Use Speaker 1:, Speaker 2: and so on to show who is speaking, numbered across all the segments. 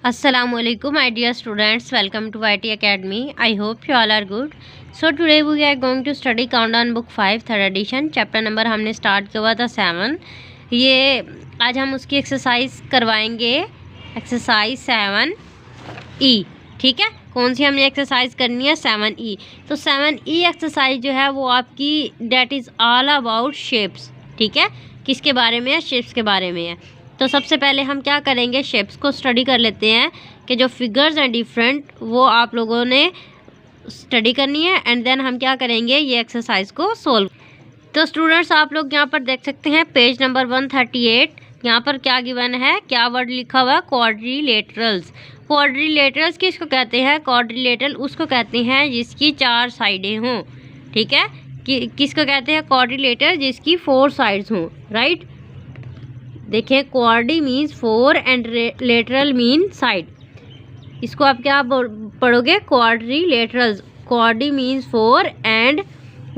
Speaker 1: Assalamualaikum, my dear students. Welcome to IT Academy. I hope you all are good. So today we are going to study Countdown Book 5 third edition. Chapter number हमने start किया था 7. ये आज हम उसकी exercise करवाएंगे. Exercise 7E. ठीक है, कौन सी हमने एक्सरसाइज करनी है? 7E. तो 7E एक्सरसाइज जो है वो आपकी that is all about shapes. ठीक है, किसके बारे में है? शेप्स के बारे में है. तो सबसे पहले हम क्या करेंगे, शेप्स को स्टडी कर लेते हैं कि जो फिगर्स हैं डिफरेंट वो आप लोगों ने स्टडी करनी है. एंड देन हम क्या करेंगे, ये एक्सरसाइज को सोल्व. तो स्टूडेंट्स आप लोग यहाँ पर देख सकते हैं पेज नंबर 138. यहाँ पर क्या गिवन है, क्या वर्ड लिखा हुआ है? क्वाड्रिलेटरल्स. क्वाड्रिलेटरल्स किसको कहते हैं? क्वाड्रिलेटरल उसको कहते हैं जिसकी 4 साइडें हों. ठीक है, किसको कहते हैं? क्वाड्रिलेटर जिसकी 4 साइड्स हों. राइट, देखिए quadri means 4 and lateral mean side. इसको आप क्या पढ़ोगे? Quadrilaterals. Quadri means 4 and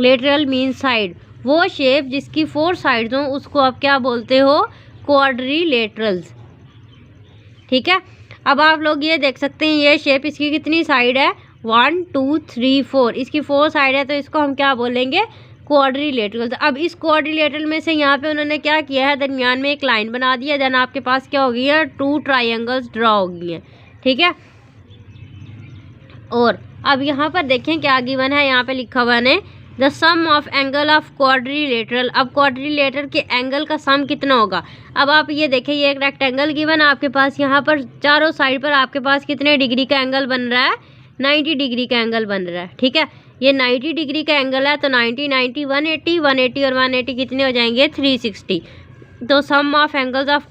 Speaker 1: lateral mean side. वो शेप जिसकी 4 साइड्स हों उसको आप क्या बोलते हो? क्वाड्रिलेटरल्स. ठीक है, अब आप लोग ये देख सकते हैं ये शेप, इसकी कितनी साइड है? 1 2 3 4. इसकी 4 साइड है तो इसको हम क्या बोलेंगे? क्वाड्रिलेटरल. अब इस क्वाड्रिलेटरल में से यहाँ पे उन्होंने क्या किया है, दरमियान में एक लाइन बना दी है. देन आपके पास क्या हो गई है? 2 ट्रायंगल्स ड्रॉ हो गई हैं. ठीक है, और अब यहाँ पर देखें क्या गिवन है. यहाँ पे लिखा हुआ है the sum of angle of quadrilateral. अब क्वाड्रिलेटरल के एंगल का सम कितना होगा? अब आप ये देखें, ये एक रेक्टेंगल गिवन है आपके पास. यहाँ पर चारों साइड पर आपके पास कितने डिग्री का एंगल बन रहा है? 90 डिग्री का एंगल बन रहा है. ठीक है, ये 90 डिग्री का एंगल है तो 90 90 180 180 और 180 कितने हो जाएंगे? 360. तो सम ऑफ एंगल्स ऑफ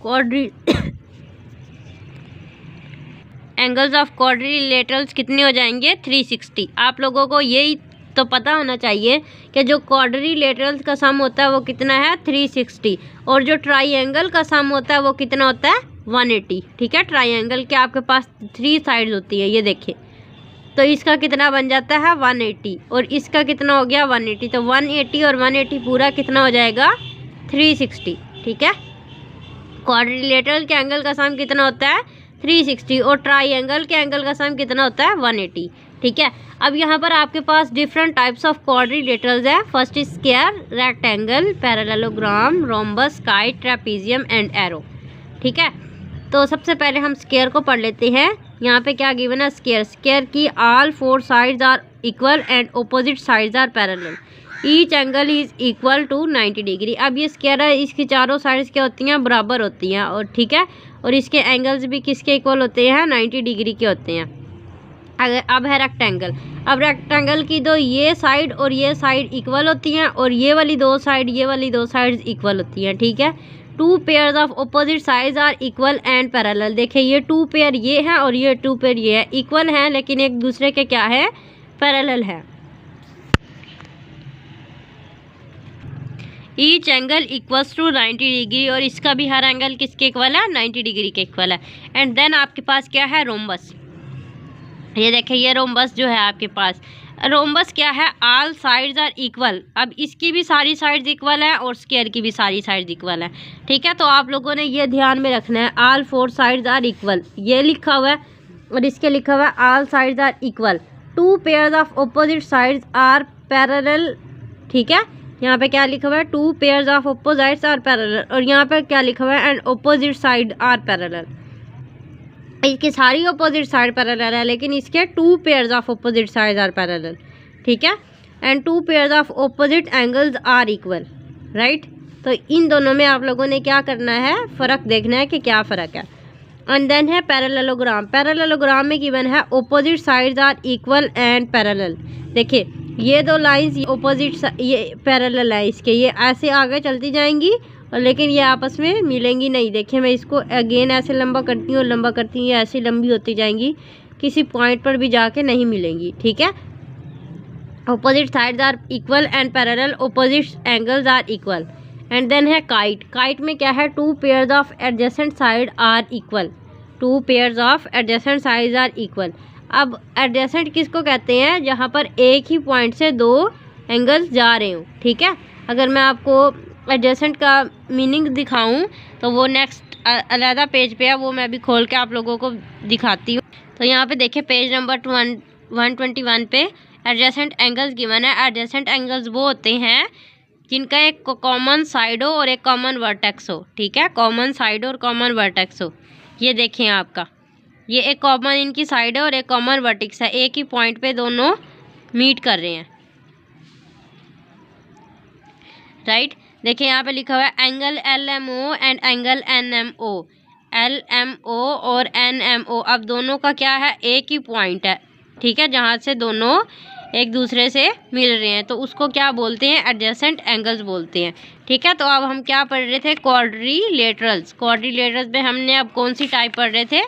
Speaker 1: क्वाड्रिलेटरल्स कितने हो जाएंगे? 360. आप लोगों को यही तो पता होना चाहिए कि जो क्वाड्रिलेटरल्स का सम होता है वो कितना है? 360. और जो ट्राइंगल का सम होता है वो कितना होता है? 180. ठीक है, ट्राइंगल के आपके पास 3 साइड्स होती है, ये देखिए. तो इसका कितना बन जाता है? 180. और इसका कितना हो गया? 180. तो 180 और 180 पूरा कितना हो जाएगा? 360. ठीक है, क्वाड्रिलेटरल के एंगल का सम कितना होता है? 360. और ट्राइंगल के एंगल का सम कितना होता है? 180. ठीक है, अब यहाँ पर आपके पास डिफरेंट टाइप्स ऑफ क्वाड्रिलेटरल्स है. First is square, rectangle, parallelogram, rhombus, kite, trapezium and arrow. ठीक है, तो सबसे पहले हम स्क्वायर को पढ़ लेते हैं. यहाँ पे क्या गिवन है? स्क्वायर. स्क्वायर की all 4 sides are equal and opposite sides are parallel. Each angle is equal to 90 degree. अब ये स्क्वायर है, इसकी चारों साइड्स क्या होती हैं? बराबर होती हैं. और ठीक है, और इसके एंगल्स भी किसके इक्वल होते हैं? 90 डिग्री के होते हैं. अब है रेक्टेंगल. अब रेक्टेंगल की दो ये साइड और ये साइड इक्वल होती हैं और ये वाली दो साइड इक्वल होती हैं. ठीक है, 2 pairs of opposite sides are equal and parallel. देखिए ये 2 पेयर ये है और ये 2 पेयर ये है. इक्वल हैं लेकिन एक दूसरे के क्या है? पैरेलल है. Each angle equals to 90 degree. और इसका भी हर एंगल किसके इक्वल है? 90 डिग्री के इक्वल है. एंड देन आपके पास क्या है? रोम्बस. ये देखिए ये रोम्बस जो है आपके पास. रोम्बस क्या है? All sides are equal. अब इसकी भी सारी साइड्स इक्वल है और स्क्वायर की भी सारी साइड्स इक्वल है. ठीक है, तो आप लोगों ने ये ध्यान में रखना है, ऑल 4 साइड्स आर इक्वल ये लिखा हुआ है और इसके लिखा हुआ है all sides are equal. 2 pairs of opposite sides are parallel. ठीक है, यहाँ पे क्या लिखा हुआ है? 2 pairs of opposites are parallel. और यहाँ पे क्या लिखा हुआ है? And opposite side are parallel. इसकी सारी ऑपोजिट साइड पैरेलल है लेकिन इसके 2 pairs of opposite side are parallel. ठीक है, and 2 pairs of opposite angles are equal. Right, तो इन दोनों में आप लोगों ने क्या करना है? फ़र्क देखना है कि क्या फ़र्क है. एंड देन है पैरेललोग्राम. पैरेललोग्राम में गिवन है opposite sides are equal and parallel. देखिए ये दो लाइंस ऑपोजिट ये पैरेलल है इसके, ये ऐसे आगे चलती जाएंगी और लेकिन ये आपस में मिलेंगी नहीं. देखिए मैं इसको अगेन ऐसे लंबा करती हूँ और लंबा करती हूँ, ये ऐसी लंबी होती जाएंगी, किसी पॉइंट पर भी जाके नहीं मिलेंगी. ठीक है, opposite sides are equal and parallel, opposite angles are equal. And then है काइट. काइट में क्या है? 2 pairs of adjacent side are equal. 2 pairs of adjacent sides are equal. अब एडजेसेंट किसको कहते हैं? जहाँ पर एक ही पॉइंट से 2 एंगल्स जा रहे हो. ठीक है, अगर मैं आपको एडजेसेंट का मीनिंग दिखाऊं तो वो नेक्स्ट अलहदा पेज पे है, वो मैं अभी खोल के आप लोगों को दिखाती हूँ। तो यहाँ पे देखिए पेज नंबर 121 पे एडजेसेंट एंगल्स गिवन है। एडजेसेंट एंगल्स वो होते हैं जिनका एक कॉमन साइड हो और एक कॉमन वर्टेक्स हो। ठीक है, कॉमन साइड और कॉमन वर्टेक्स हो। ये देखें आपका, ये एक कॉमन इनकी साइड है और एक कॉमन वर्टेक्स है, एक ही पॉइंट पे दोनों मीट कर रहे हैं। राइट, देखिए यहाँ पे लिखा हुआ है angle LMO and angle NMO। LMO और NMO अब दोनों का क्या है, एक ही पॉइंट है। ठीक है, जहाँ से दोनों एक दूसरे से मिल रहे हैं, तो उसको क्या बोलते हैं, एडजेसेंट एंगल्स बोलते हैं। ठीक है, तो अब हम क्या पढ़ रहे थे, क्वाड्रिलेटरल्स। क्वाड्रिलेटरल्स में हमने अब कौन सी टाइप पढ़ रहे थे,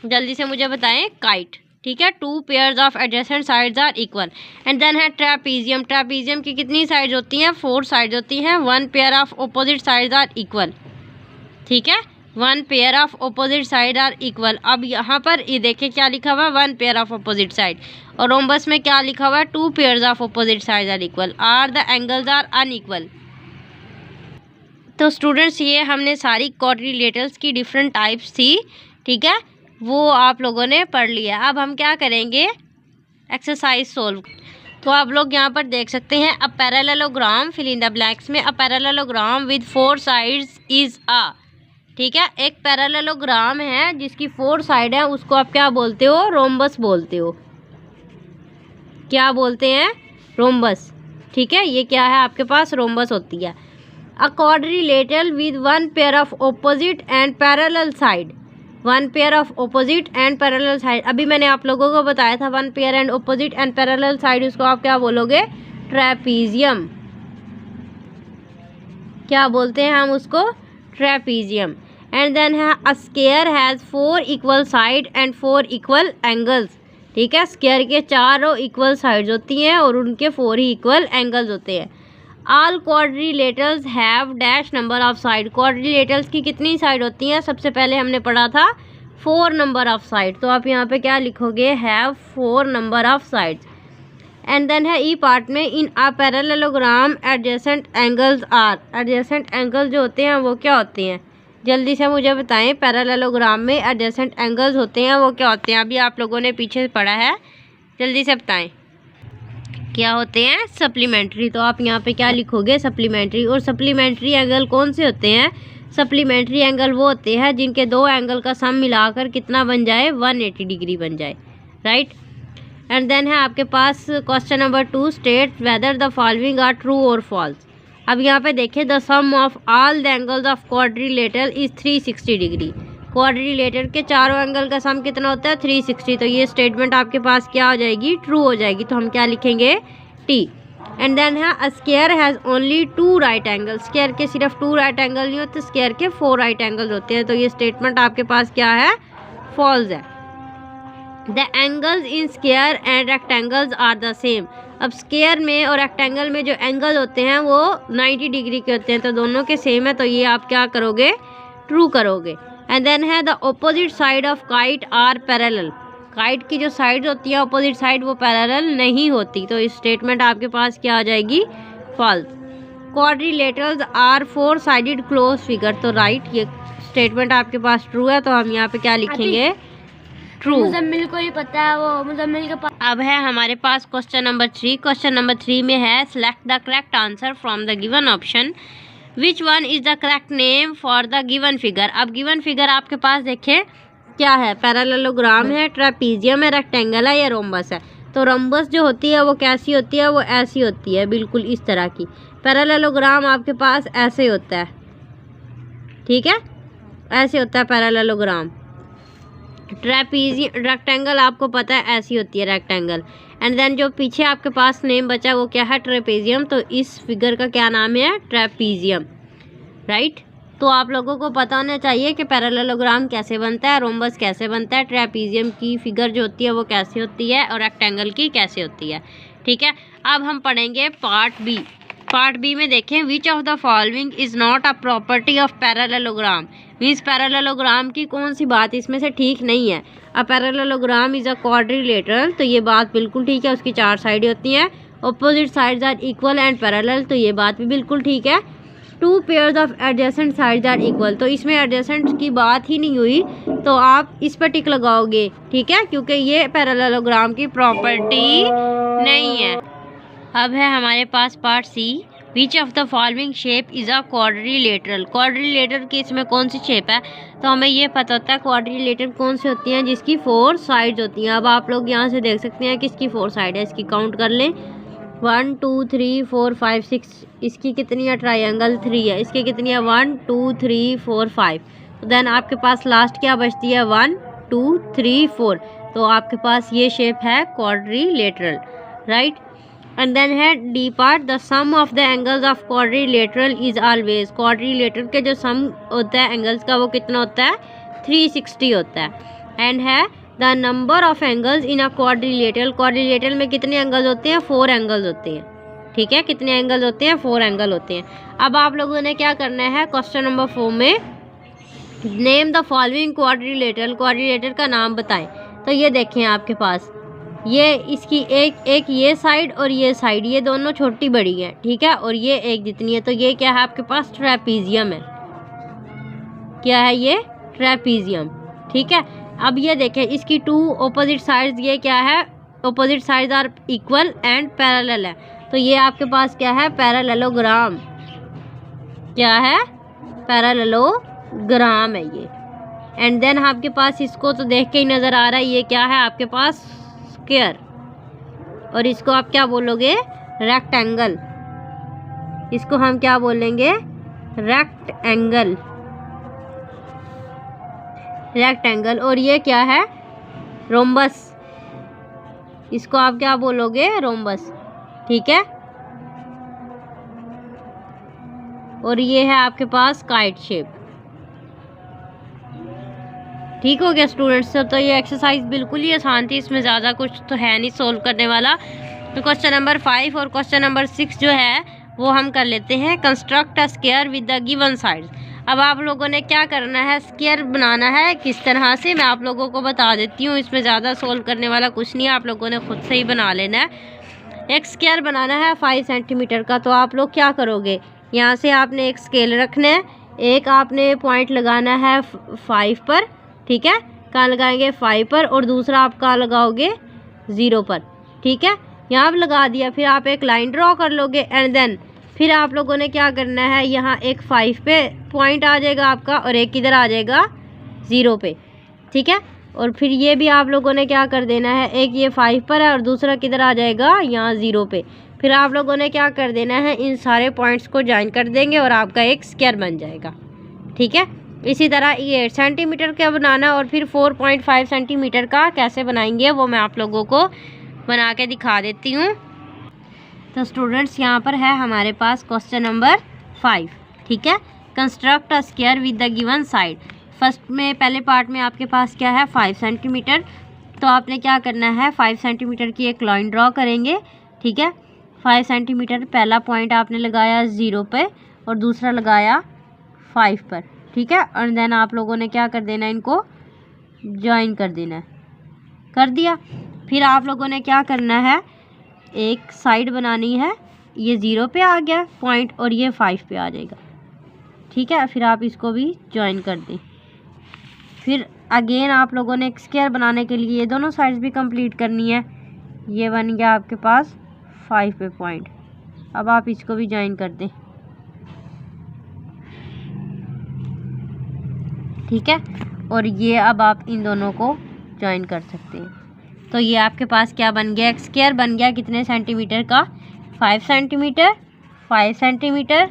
Speaker 1: जल्दी से मुझे बताएं। काइट। ठीक है, 2 pairs of adjacent sides are equal. And then है ट्रेपीजियम। ट्रेपीजियम की कितनी साइड्स होती हैं, 4 साइड्स होती हैं। 1 pair of opposite sides are equal. ठीक है, 1 pair of opposite side are equal. अब यहाँ पर ये देखिए क्या लिखा हुआ है, 1 पेयर ऑफ ऑपोजिट साइड। और रोम्बस में क्या लिखा हुआ है, 2 pairs of opposite side are equal. Are the angles are unequal. तो स्टूडेंट्स ये हमने सारी क्वाड्रिलेटरल्स की डिफरेंट टाइप्स थी। ठीक है, वो आप लोगों ने पढ़ लिया। अब हम क्या करेंगे, एक्सरसाइज सोल्व। तो आप लोग यहाँ पर देख सकते हैं, a parallelogram, fill in the blanks में। A parallelogram with 4 sides is a. ठीक है, एक पैरेललोग्राम है जिसकी 4 साइड है, उसको आप क्या बोलते हो, रोम्बस बोलते हो। क्या बोलते हैं, रोम्बस। ठीक है, ये क्या है आपके पास, रोम्बस होती है। अ quadrilateral with 1 pair of opposite and parallel side. 1 pair of opposite and parallel side, अभी मैंने आप लोगों को बताया था 1 pair and opposite and parallel side, उसको आप क्या बोलोगे, ट्रेपीजियम। क्या बोलते हैं हम उसको, ट्रेपीजियम। एंड देन है a square has 4 equal side and 4 equal angles. ठीक है, स्क्वायर के 4 इक्वल साइड्स होती हैं और उनके 4 ही इक्वल एंगल्स होते हैं। All quadrilaterals have dash number of side. Quadrilaterals की कितनी साइड होती हैं, सबसे पहले हमने पढ़ा था 4 नंबर ऑफ साइड। तो आप यहाँ पे क्या लिखोगे, have 4 number of sides. And then है ई पार्ट में, in a parallelogram adjacent angles are. Adjacent angles जो होते हैं वो क्या होते हैं, जल्दी से मुझे बताएं। पैरेललोग्राम में एडजेसेंट एंगल्स होते हैं वो क्या होते हैं, अभी आप लोगों ने पीछे पढ़ा है, जल्दी से बताएं क्या होते हैं, सप्लीमेंट्री। तो आप यहाँ पे क्या लिखोगे, सप्लीमेंट्री। और सप्लीमेंट्री एंगल कौन से होते हैं, सप्लीमेंट्री एंगल वो होते हैं जिनके 2 एंगल का सम मिलाकर कितना बन जाए, 180 डिग्री बन जाए। राइट, एंड देन है आपके पास question number 2, state whether the following are true और फॉल्स। अब यहाँ पे देखिए, the sum of all the angles of quadrilateral is 360 degree. Quadrilateral के 4 एंगल का सम कितना होता है, 360। तो ये स्टेटमेंट आपके पास क्या हो जाएगी, ट्रू हो जाएगी। तो हम क्या लिखेंगे, टी। एंड देन है a square has only 2 right angles. Square के सिर्फ 2 राइट एंगल नहीं होते, स्क्वायर के 4 राइट एंगल्स होते हैं। तो ये स्टेटमेंट आपके पास क्या है, फॉल्स है। The angles in square and rectangles are the same. अब स्क्वायर में और रेक्टेंगल में जो एंगल होते हैं वो 90 डिग्री के होते हैं, तो दोनों के सेम है। तो ये आप क्या करोगे, ट्रू करोगे। एंड देन है the opposite side of kite are parallel. Kite की जो साइड होती है ऑपोजिट साइड वो पैरेलल नहीं होती। तो इस स्टेटमेंट आपके पास क्या आ जाएगी, false. Quadrilaterals are 4 sided close figure. तो राइट, ये स्टेटमेंट आपके पास ट्रू है। तो हम यहाँ पे क्या लिखेंगे, ट्रू।
Speaker 2: मुजम्मिल को ही पता है, वो मुजम्मिल के पास।
Speaker 1: अब है हमारे पास क्वेश्चन नंबर 3। क्वेश्चन नंबर 3 में है, select the correct answer from the given option. Which one is the correct name for the given figure. अब गिवन फिगर आपके पास देखें क्या है, पैरेललोग्राम है, ट्रेपीजियम है, रेक्टेंगल है या रोम्बस है। तो रोम्बस जो होती है वो कैसी होती है, वो ऐसी होती है, बिल्कुल इस तरह की। पैरेललोग्राम आपके पास ऐसे होता है। ठीक है, ऐसे होता है पैरेललोग्राम। ट्रेपीजियम, रेक्टेंगल आपको पता है ऐसी होती है, रेक्टेंगल। एंड देन जो पीछे आपके पास नेम बचा वो क्या है, ट्रेपेजियम। तो इस फिगर का क्या नाम है, ट्रेपीजियम। राइट, तो आप लोगों को पता होना चाहिए कि पैरेललोग्राम कैसे बनता है, रोम्बस कैसे बनता है, ट्रेपीजियम की फिगर जो होती है वो कैसे होती है और रेक्टेंगल की कैसे होती है। ठीक है, अब हम पढ़ेंगे पार्ट बी। पार्ट बी में देखें, विच of the following is not a property of parallelogram. Means parallelogram की कौन सी बात इसमें से ठीक नहीं है। A parallelogram is a quadrilateral, तो ये बात बिल्कुल ठीक है, उसकी 4 साइडें होती हैं। Opposite sides are equal and parallel, तो ये बात भी बिल्कुल ठीक है। Two pairs of adjacent sides are equal, तो इसमें एडजेसेंट की बात ही नहीं हुई, तो आप इस पर टिक लगाओगे, ठीक है, क्योंकि ये पैरेललोग्राम की प्रॉपर्टी नहीं है। अब है हमारे पास part C, which of the following shape is a quadrilateral. Quadrilateral की इसमें कौन सी शेप है, तो हमें ये पता होता है क्वाड्रिलेटरल कौन सी होती हैं, जिसकी 4 साइड्स होती हैं। अब आप लोग यहाँ से देख सकते हैं किसकी 4 साइड है, इसकी काउंट कर लें, 1 2 3 4 5 6, इसकी कितनी है, ट्रायंगल 3 है, इसकी कितनी है, 1 2 3 4 5, तो देन आपके पास लास्ट क्या बचती है, 1 2 3 4, तो आपके पास ये शेप है क्वाड्रिलेटरल, राइट। एंड देन है D part, the sum of the angles of quadrilateral is always, quadrilateral के जो सम होता है एंगल्स का वो कितना होता है, 360 होता है। एंड है the number of angles in a quadrilateral, quadrilateral में कितने एंगल्स होते हैं, 4 एंगल्स होते हैं, ठीक है, कितने एंगल्स होते हैं, 4 एंगल होते हैं। अब आप लोगों ने क्या करना है, क्वेश्चन नंबर 4 में name the following quadrilateral, quadrilateral का नाम बताएं। तो ये देखें आपके पास, ये इसकी एक ये साइड और ये साइड, ये दोनों छोटी बड़ी है, ठीक है, और ये एक जितनी है, तो ये क्या है आपके पास, ट्रेपीजियम है, क्या है ये, ट्रेपीजियम, ठीक है। अब ये देखें इसकी 2 ऑपोजिट साइड्स, ये क्या है, opposite sides are equal and parallel है, तो ये आपके पास क्या है, पैरेललोग्राम, क्या है, पैरेललोग्राम है ये। एंड देन आपके पास इसको तो देख के ही नज़र आ रहा है, ये क्या है आपके पास, स्क्वायर, और इसको आप क्या बोलोगे, रेक्टेंगल, इसको हम क्या बोलेंगे, रेक्टेंगल, रेक्टेंगल। और ये क्या है, रोम्बस, इसको आप क्या बोलोगे, रोम्बस, ठीक है। और ये है आपके पास काइट शेप, ठीक हो गया स्टूडेंट्स। तो ये एक्सरसाइज बिल्कुल ही आसान थी, इसमें ज़्यादा कुछ तो है नहीं सोल्व करने वाला। तो क्वेश्चन नंबर 5 और क्वेश्चन नंबर 6 जो है वो हम कर लेते हैं, construct a square with the given sides. अब आप लोगों ने क्या करना है, स्क्वायर बनाना है, किस तरह से मैं आप लोगों को बता देती हूँ, इसमें ज़्यादा सोल्व करने वाला कुछ नहीं है, आप लोगों ने खुद से ही बना लेना है। एक स्क्वायर बनाना है 5 सेंटीमीटर का, तो आप लोग क्या करोगे, यहाँ से आपने एक स्केल रखना है, एक आपने पॉइंट लगाना है 5 पर, ठीक है, कहाँ लगाएंगे, 5 पर, और दूसरा आप कहाँ लगाओगे, 0 पर, ठीक है, यहाँ आप लगा दिया। फिर आप एक लाइन ड्रॉ कर लोगे, एंड देन फिर आप लोगों ने क्या करना है, यहाँ एक 5 पे पॉइंट आ जाएगा आपका, और एक किधर आ जाएगा, 0 पे, ठीक है। और फिर ये भी आप लोगों ने क्या कर देना है, एक ये 5 पर है और दूसरा किधर आ जाएगा, यहाँ 0 पे। फिर आप लोगों ने क्या कर देना है, इन सारे पॉइंट्स को ज्वाइन कर देंगे और आपका एक स्क्वायर बन जाएगा, ठीक है। इसी तरह ये 8 सेंटीमीटर का बनाना, और फिर 4.5 सेंटीमीटर का कैसे बनाएंगे वो मैं आप लोगों को बना के दिखा देती हूँ। तो स्टूडेंट्स यहाँ पर है हमारे पास क्वेश्चन नंबर 5, ठीक है, construct a square with the given side. First में पहले पार्ट में आपके पास क्या है, 5 सेंटीमीटर, तो आपने क्या करना है, 5 सेंटीमीटर की एक लाइन ड्रॉ करेंगे, ठीक है। 5 सेंटीमीटर पहला पॉइंट आपने लगाया 0 पे और दूसरा लगाया 5 पर, ठीक है। और देन आप लोगों ने क्या कर देना, इनको ज्वाइन कर देना है, कर दिया। फिर आप लोगों ने क्या करना है, एक साइड बनानी है, ये 0 पे आ गया पॉइंट और ये 5 पे आ जाएगा, ठीक है। फिर आप इसको भी ज्वाइन कर दें। फिर अगेन आप लोगों ने एक स्क्वायर बनाने के लिए ये दोनों साइड्स भी कंप्लीट करनी है, ये बन गया आपके पास 5 पे पॉइंट। अब आप इसको भी ज्वाइन कर दें, ठीक है। और ये अब आप इन दोनों को ज्वाइन कर सकते हैं। तो ये आपके पास क्या बन गया, एक स्क्वायर बन गया कितने सेंटीमीटर का, 5 सेंटीमीटर, 5 सेंटीमीटर,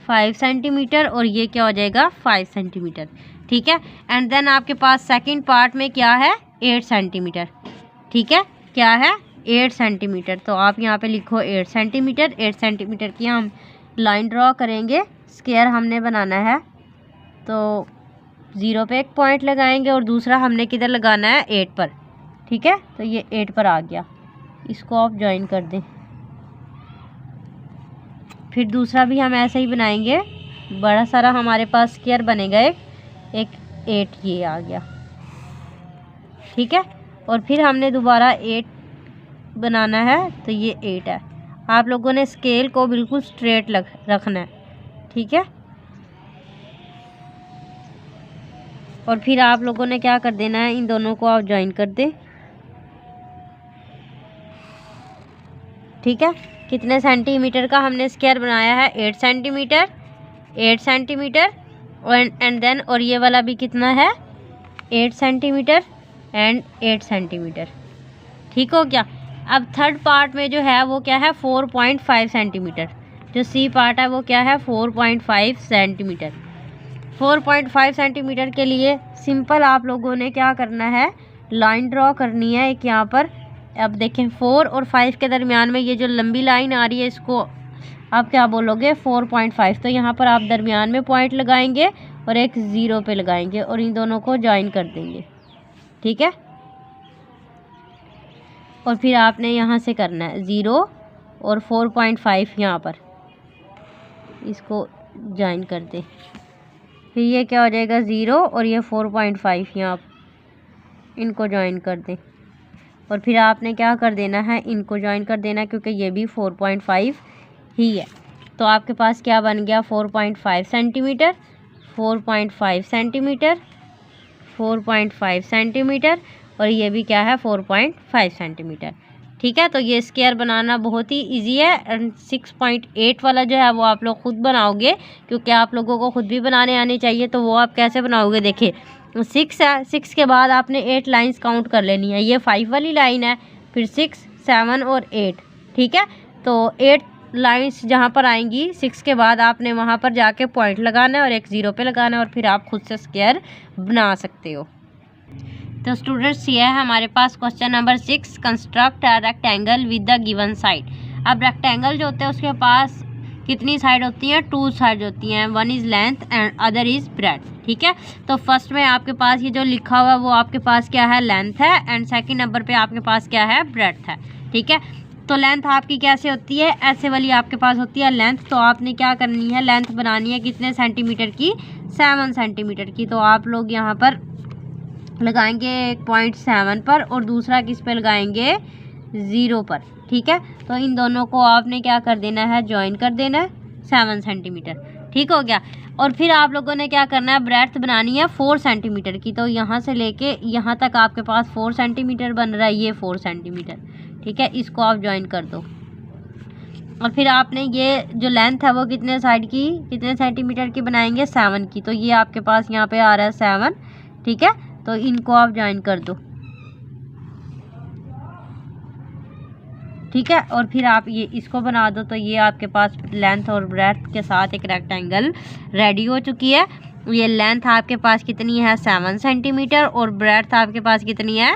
Speaker 1: 5 सेंटीमीटर, और ये क्या हो जाएगा, 5 सेंटीमीटर, ठीक है। एंड देन आपके पास सेकंड पार्ट में क्या है, 8 सेंटीमीटर, ठीक है, क्या है, 8 सेंटीमीटर। तो आप यहाँ पे लिखो 8 सेंटीमीटर। 8 सेंटीमीटर की हम लाइन ड्रॉ करेंगे, स्क्वायर हमने बनाना है, तो 0 पे एक पॉइंट लगाएंगे और दूसरा हमने किधर लगाना है, 8 पर, ठीक है। तो ये 8 पर आ गया, इसको आप ज्वाइन कर दें। फिर दूसरा भी हम ऐसे ही बनाएंगे, बड़ा सारा हमारे पास स्क्वायर बनेगा, एक 8 ये आ गया, ठीक है। और फिर हमने दोबारा 8 बनाना है, तो ये 8 है। आप लोगों ने स्केल को बिल्कुल स्ट्रेट रखना है, ठीक है। और फिर आप लोगों ने क्या कर देना है, इन दोनों को आप ज्वाइन कर दें। ठीक है, कितने सेंटीमीटर का हमने स्क्वायर बनाया है, 8 सेंटीमीटर, 8 सेंटीमीटर एंड देन और ये वाला भी कितना है, 8 सेंटीमीटर एंड 8 सेंटीमीटर। ठीक हो गया। अब थर्ड पार्ट में जो है वो क्या है, 4.5 सेंटीमीटर। जो सी पार्ट है वो क्या है, 4.5 सेंटीमीटर। 4.5 सेंटीमीटर के लिए सिंपल आप लोगों ने क्या करना है, लाइन ड्रॉ करनी है एक यहाँ पर। अब देखें 4 और 5 के दरमियान में ये जो लंबी लाइन आ रही है इसको आप क्या बोलोगे, 4.5। तो यहाँ पर आप दरमियान में पॉइंट लगाएंगे और एक 0 पे लगाएंगे और इन दोनों को ज्वाइन कर देंगे। ठीक है, और फिर आपने यहाँ से करना है 0 और 4.5 यहाँ पर इसको ज्वाइन कर दें। फिर ये क्या हो जाएगा, 0 और ये 4.5 यहाँ इनको ज्वाइन कर दें। और फिर आपने क्या कर देना है, इनको ज्वाइन कर देना क्योंकि ये भी 4.5 ही है। तो आपके पास क्या बन गया, 4.5 सेंटीमीटर, 4.5 सेंटीमीटर, 4.5 सेंटीमीटर और ये भी क्या है, 4.5 सेंटीमीटर। ठीक है, तो ये स्क्वायर बनाना बहुत ही इजी है। एंड 6.8 वाला जो है वो आप लोग खुद बनाओगे क्योंकि आप लोगों को खुद भी बनाने आने चाहिए। तो वो आप कैसे बनाओगे, देखिए 6 है, 6 के बाद आपने 8 लाइंस काउंट कर लेनी है। ये 5 वाली लाइन है, फिर 6, 7 और 8। ठीक है, तो 8 लाइंस जहाँ पर आएंगी 6 के बाद आपने वहाँ पर जाके पॉइंट लगाना है और एक 0 पे लगाना है और फिर आप खुद से स्क्वायर बना सकते हो। तो स्टूडेंट्स ये है हमारे पास question number 6, construct a rectangle with the given side. अब रेक्टेंगल जो होते हैं उसके पास कितनी साइड होती हैं, 2 साइड होती हैं, one is length and other is breadth. ठीक है, तो फर्स्ट में आपके पास ये जो लिखा हुआ है वो आपके पास क्या है, लेंथ है एंड सेकंड नंबर पे आपके पास क्या है, ब्रेड्थ है। ठीक है, तो लेंथ आपकी कैसे होती है, ऐसे वाली आपके पास होती है लेंथ। तो आपने क्या करनी है, लेंथ बनानी है कितने सेंटीमीटर की, 7 सेंटीमीटर की। तो आप लोग यहाँ पर लगाएंगे 0.7 पर और दूसरा किस पे लगाएंगे, 0 पर। ठीक है, तो इन दोनों को आपने क्या कर देना है, ज्वाइन कर देना है 7 सेंटीमीटर। ठीक हो गया। और फिर आप लोगों ने क्या करना है, ब्रेड्थ बनानी है 4 सेंटीमीटर की। तो यहाँ से लेके यहाँ तक आपके पास 4 सेंटीमीटर बन रहा है, ये 4 सेंटीमीटर। ठीक है, इसको आप ज्वाइन कर दो। और फिर आपने ये जो लेंथ है वो कितने साइड की, कितने सेंटीमीटर की बनाएंगे, 7 की। तो ये आपके पास यहाँ पे आ रहा है 7। ठीक है, तो इनको आप ज्वाइन कर दो। ठीक है, और फिर आप ये इसको बना दो। तो ये आपके पास लेंथ और ब्रेड्थ के साथ एक रेक्टेंगल रेडी हो चुकी है। ये लेंथ आपके पास कितनी है, 7 सेंटीमीटर और ब्रेड्थ आपके पास कितनी है,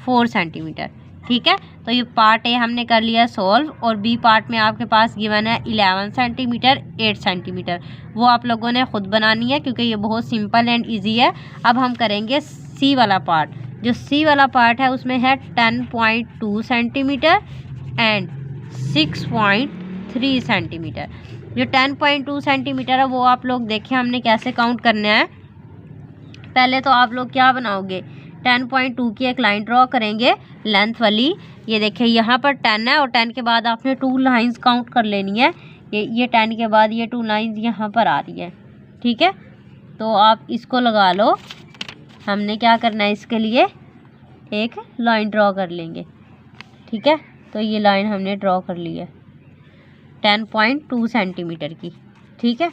Speaker 1: 4 सेंटीमीटर। ठीक है, तो ये पार्ट ए हमने कर लिया सॉल्व और बी पार्ट में आपके पास गिवन है 11 सेंटीमीटर, 8 सेंटीमीटर। वो आप लोगों ने खुद बनानी है क्योंकि ये बहुत सिंपल एंड ईजी है। अब हम करेंगे सी वाला पार्ट। जो सी वाला पार्ट है उसमें है 10.2 सेंटीमीटर एंड 6.3 सेंटीमीटर। जो 10.2 सेंटीमीटर है वो आप लोग देखिए हमने कैसे काउंट करना है। पहले तो आप लोग क्या बनाओगे, 10.2 की एक लाइन ड्रॉ करेंगे लेंथ वाली। ये देखिए यहाँ पर 10 है और 10 के बाद आपने 2 लाइंस काउंट कर लेनी है। ये 10 के बाद ये 2 लाइंस यहाँ पर आ रही है। ठीक है, तो आप इसको लगा लो। हमने क्या करना है, इसके लिए एक लाइन ड्रॉ कर लेंगे। ठीक है, तो ये लाइन हमने ड्रॉ कर ली है 10.2 सेंटीमीटर की। ठीक है,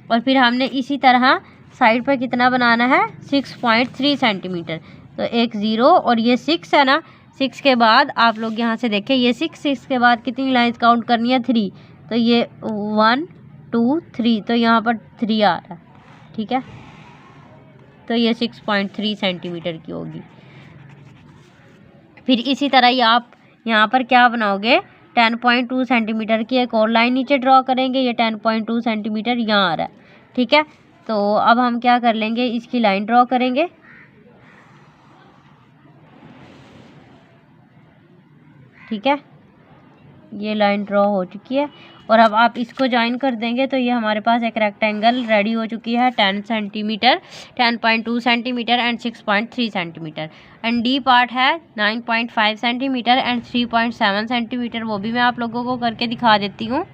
Speaker 1: और फिर हमने इसी तरह साइड पर कितना बनाना है, 6.3 सेंटीमीटर। तो एक 0 और ये 6 है ना, 6 के बाद आप लोग यहाँ से देखें ये 6 के बाद कितनी लाइंस काउंट करनी है, 3। तो ये 1 2 3, तो यहाँ पर 3 आ रहा है। ठीक है, तो ये 6.3 सेंटीमीटर की होगी। फिर इसी तरह ही आप यहाँ पर क्या बनाओगे, 10.2 सेंटीमीटर की एक और लाइन नीचे ड्रॉ करेंगे। ये 10.2 सेंटीमीटर यहाँ आ रहा है। ठीक है, तो अब हम क्या कर लेंगे, इसकी लाइन ड्रॉ करेंगे। ठीक है, ये लाइन ड्रॉ हो चुकी है और अब आप इसको ज्वाइन कर देंगे तो ये हमारे पास एक रेक्टेंगल रेडी हो चुकी है 10 centimetre, 10.2 centimetre and 6.3 centimetre. And D part है 9.5 सेंटीमीटर एंड 3.7 सेंटीमीटर। वो भी मैं आप लोगों को करके दिखा देती हूँ।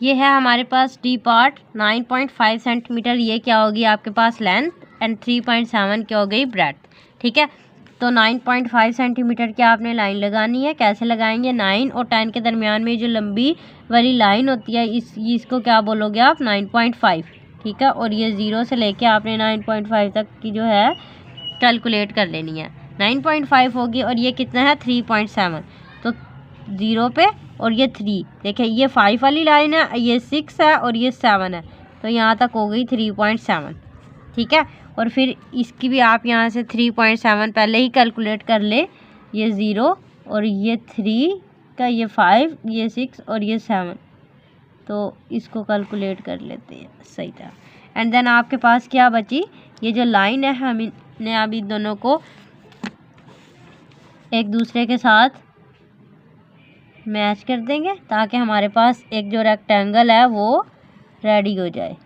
Speaker 1: ये है हमारे पास डी पार्ट 9.5 सेंटीमीटर, ये क्या होगी आपके पास लेंथ, एंड 3.7 क्या हो गई ब्रेड्थ। ठीक है, तो 9.5 सेंटीमीटर की आपने लाइन लगानी है। कैसे लगाएंगे, 9 और 10 के दरमियान में जो लंबी वाली लाइन होती है इसको क्या बोलोगे आप, 9.5। ठीक है, और ये 0 से लेके आपने 9.5 तक की जो है कैलकुलेट कर लेनी है। 9.5 होगी और ये कितना है 3.7, तो 0 पे और ये 3, देखिए ये 5 वाली लाइन है, ये 6 है और ये 7 है, तो यहाँ तक हो गई 3.7। ठीक है, और फिर इसकी भी आप यहाँ से 3.7 पहले ही कैलकुलेट कर ले, ये 0 और ये 3 का, ये 5, ये 6 और ये 7, तो इसको कैलकुलेट कर लेते हैं सही था। एंड देन आपके पास क्या बची, ये जो लाइन है हमने अब इन दोनों को एक दूसरे के साथ मैच कर देंगे ताकि हमारे पास एक जो रेक्टेंगल है वो रेडी हो जाए।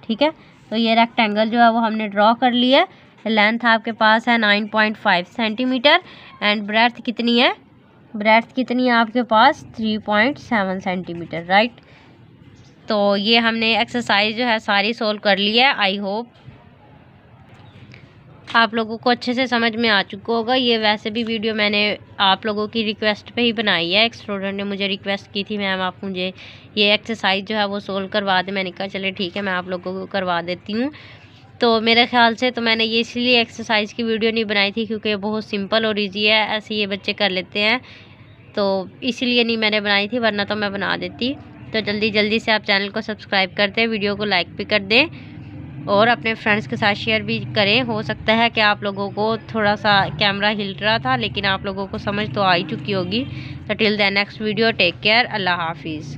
Speaker 1: ठीक है, तो ये रेक्टेंगल जो है वो हमने ड्रॉ कर लिया है। लेंथ आपके पास है 9.5 सेंटीमीटर एंड ब्रेड्थ कितनी है, ब्रेड्थ कितनी है आपके पास 3.7 सेंटीमीटर, राइट। तो ये हमने एक्सरसाइज जो है सारी सोल्व कर ली है। आई होप आप लोगों को अच्छे से समझ में आ चुका होगा। ये वैसे भी वीडियो मैंने आप लोगों की रिक्वेस्ट पे ही बनाई है। एक स्टूडेंट ने मुझे रिक्वेस्ट की थी, मैम आप मुझे ये एक्सरसाइज जो है वो सोल्व करवा दें। मैंने कहा चले ठीक है, मैं आप लोगों को करवा देती हूँ। तो मेरे ख्याल से तो मैंने ये इसलिए एक्सरसाइज की वीडियो नहीं बनाई थी क्योंकि ये बहुत सिंपल और ईजी है, ऐसे ये बच्चे कर लेते हैं, तो इसलिए नहीं मैंने बनाई थी, वरना तो मैं बना देती। तो जल्दी जल्दी से आप चैनल को सब्सक्राइब कर दें, वीडियो को लाइक भी कर दें और अपने फ्रेंड्स के साथ शेयर भी करें। हो सकता है कि आप लोगों को थोड़ा सा कैमरा हिल रहा था, लेकिन आप लोगों को समझ तो आ ही चुकी होगी। तो till the next video, take care, Allah हाफिज़।